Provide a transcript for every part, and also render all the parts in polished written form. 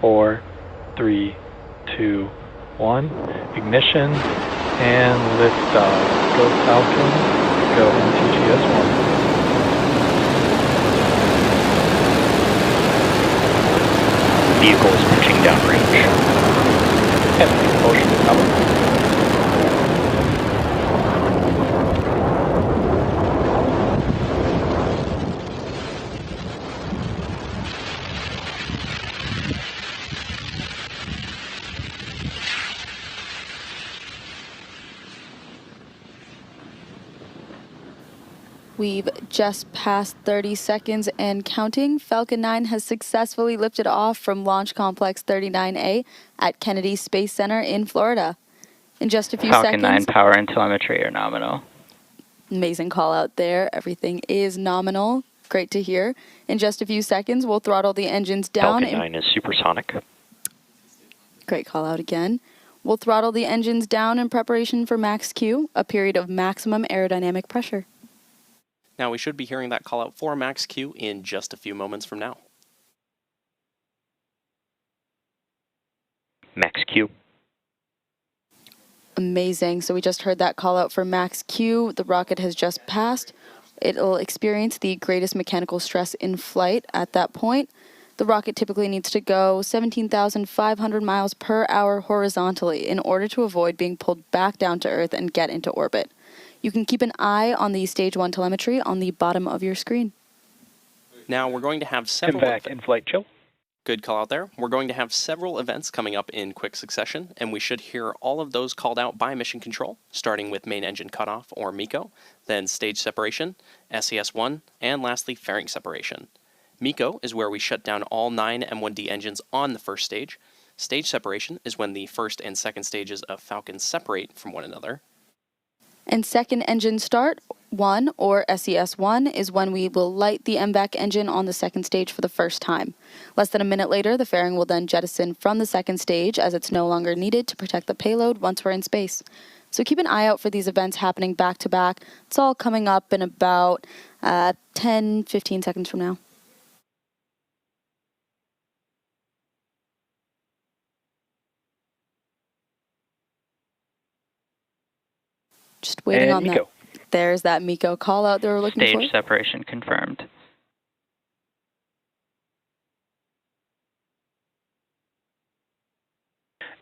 4, 3, 2, 1. Ignition and liftoff. Go Falcon, go MTG-S1. Vehicle is pitching downrange. And motion recover. We've just passed 30 seconds and counting. Falcon 9 has successfully lifted off from Launch Complex 39A at Kennedy Space Center in Florida. In just a few Falcon seconds... 9 power and telemetry are nominal. Amazing call out there. Everything is nominal. Great to hear. In just a few seconds, we'll throttle the engines down. Falcon 9 is supersonic. Great call out again. We'll throttle the engines down in preparation for max Q, a period of maximum aerodynamic pressure. Now we should be hearing that call out for max Q in just a few moments from now. Max Q. Amazing. So we just heard that call out for max Q. The rocket has just passed. It'll experience the greatest mechanical stress in flight at that point. The rocket typically needs to go 17,500 miles per hour horizontally in order to avoid being pulled back down to Earth and get into orbit. You can keep an eye on the Stage 1 telemetry on the bottom of your screen. Now we're going to have several... Back in flight chill. Good call out there. We're going to have several events coming up in quick succession, and we should hear all of those called out by Mission Control, starting with Main Engine Cutoff, or MECO, then Stage Separation, SES-1, and lastly, Fairing Separation. MECO is where we shut down all 9 M1D engines on the first stage. Stage Separation is when the first and second stages of Falcon separate from one another. And second engine start 1, or SES-1, is when we will light the MVAC engine on the second stage for the first time. Less than a minute later, the fairing will then jettison from the second stage as it's no longer needed to protect the payload once we're in space. So keep an eye out for these events happening back to back. It's all coming up in about 10-15 seconds from now. Just waiting and on MECO. that. There's that MECO call out they were looking for. Stage separation confirmed.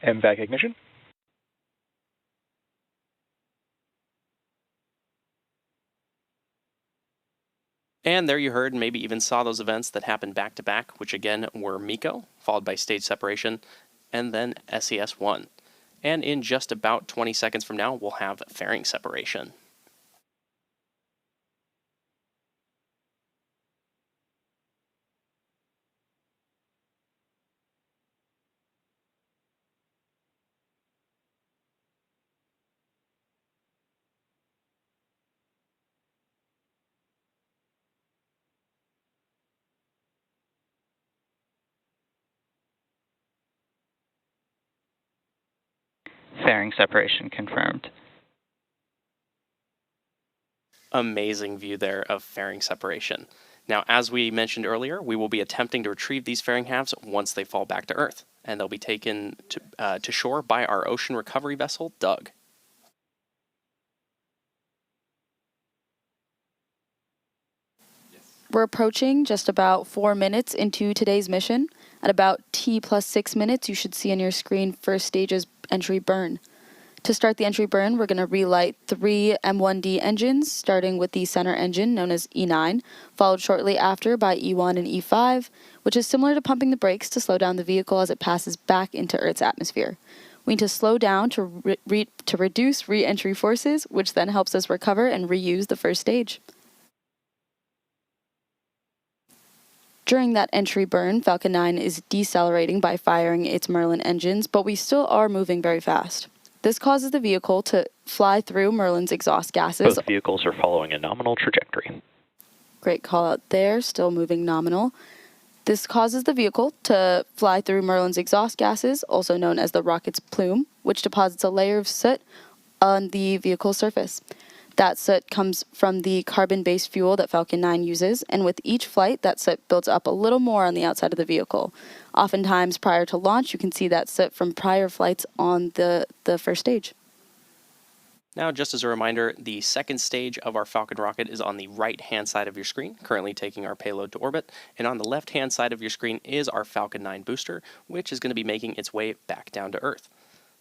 MVAC ignition. And there you heard and maybe even saw those events that happened back to back, which again were MECO, followed by Stage Separation, and then SES-1. And in just about 20 seconds from now, we'll have Fairing Separation. Fairing separation confirmed. Amazing view there of fairing separation. Now, as we mentioned earlier, we will be attempting to retrieve these fairing halves once they fall back to Earth, and they'll be taken to shore by our ocean recovery vessel, Doug. We're approaching just about 4 minutes into today's mission. At about T+6 minutes, you should see on your screen first stage's entry burn. To start the entry burn, we're going to relight 3 M1D engines, starting with the center engine, known as E9, followed shortly after by E1 and E5, which is similar to pumping the brakes to slow down the vehicle as it passes back into Earth's atmosphere. We need to slow down to reduce re-entry forces, which then helps us recover and reuse the first stage. During that entry burn, Falcon 9 is decelerating by firing its Merlin engines, but we still are moving very fast. This causes the vehicle to fly through Merlin's exhaust gases. Both vehicles are following a nominal trajectory. Great call out there, still moving nominal. This causes the vehicle to fly through Merlin's exhaust gases, also known as the rocket's plume, which deposits a layer of soot on the vehicle's surface. That soot comes from the carbon-based fuel that Falcon 9 uses, and with each flight, that soot builds up a little more on the outside of the vehicle. Oftentimes, prior to launch, you can see that soot from prior flights on the first stage. Now, just as a reminder, the second stage of our Falcon rocket is on the right-hand side of your screen, currently taking our payload to orbit, and on the left-hand side of your screen is our Falcon 9 booster, which is going to be making its way back down to Earth.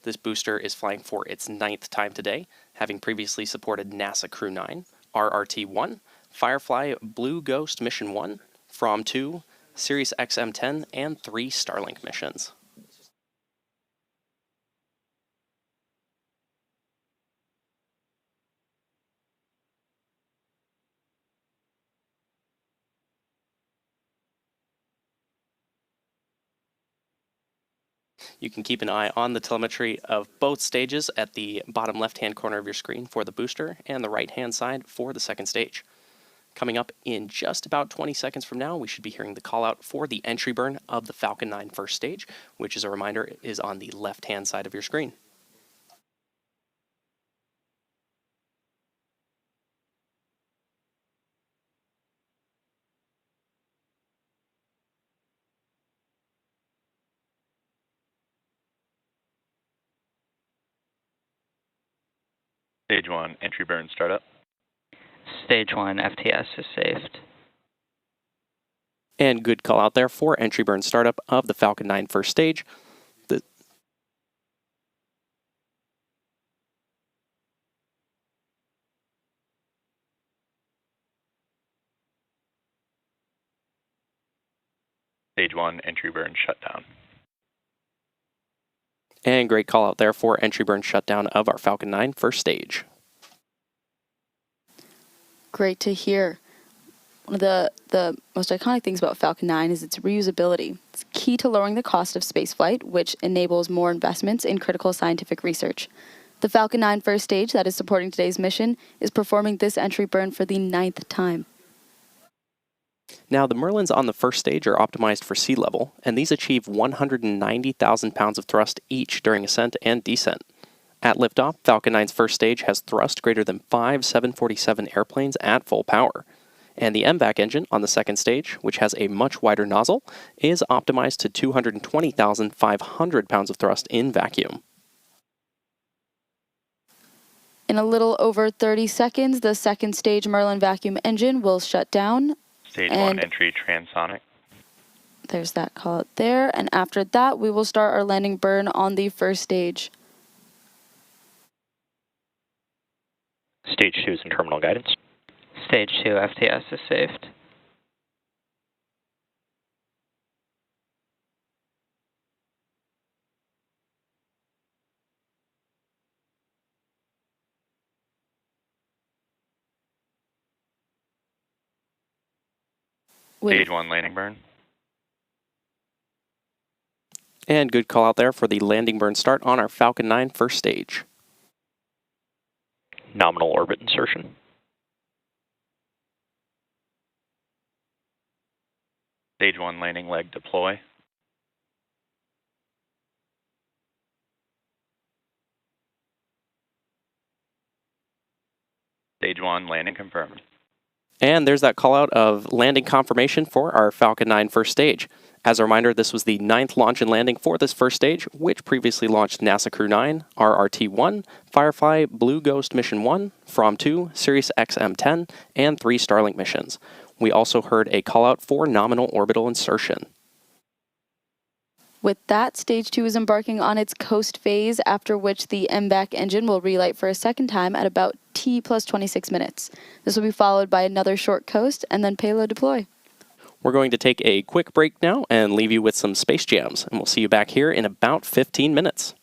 This booster is flying for its 9th time today, having previously supported NASA Crew 9, RRT-1, Firefly Blue Ghost Mission 1, FROM-2, Sirius XM-10, and 3 Starlink missions. You can keep an eye on the telemetry of both stages at the bottom left-hand corner of your screen for the booster and the right-hand side for the second stage. Coming up in just about 20 seconds from now, we should be hearing the call-out for the entry burn of the Falcon 9 first stage, which, as a reminder, is on the left-hand side of your screen. Stage 1, entry burn startup. Stage 1 FTS is saved. And good call out there for entry burn startup of the Falcon 9 first stage. Stage 1, entry burn shutdown. And great call out there for entry burn shutdown of our Falcon 9 first stage. Great to hear. One of the most iconic things about Falcon 9 is its reusability. It's key to lowering the cost of spaceflight, which enables more investments in critical scientific research. The Falcon 9 first stage that is supporting today's mission is performing this entry burn for the 9th time. Now, the Merlins on the first stage are optimized for sea level, and these achieve 190,000 pounds of thrust each during ascent and descent. At liftoff, Falcon 9's first stage has thrust greater than 5 747 airplanes at full power. And the MVAC engine on the second stage, which has a much wider nozzle, is optimized to 220,500 pounds of thrust in vacuum. In a little over 30 seconds, the second stage Merlin vacuum engine will shut down. Stage 1, entry transonic. There's that call out there. And after that, we will start our landing burn on the first stage. Stage 2 is in terminal guidance. Stage 2 FTS is saved. Stage 1, landing burn. And good call out there for the landing burn start on our Falcon 9 first stage. Nominal orbit insertion. Stage 1, landing leg deploy. Stage 1, landing confirmed. And there's that call out of landing confirmation for our Falcon 9 first stage. As a reminder, this was the 9th launch and landing for this first stage, which previously launched NASA Crew 9, RRT-1, Firefly Blue Ghost Mission 1, FROM-2, Sirius XM-10, and 3 Starlink missions. We also heard a call out for nominal orbital insertion. With that, stage 2 is embarking on its coast phase, after which the MVAC engine will relight for a second time at about T plus 26 minutes. This will be followed by another short coast and then payload deploy. We're going to take a quick break now and leave you with some space jams, and we'll see you back here in about 15 minutes.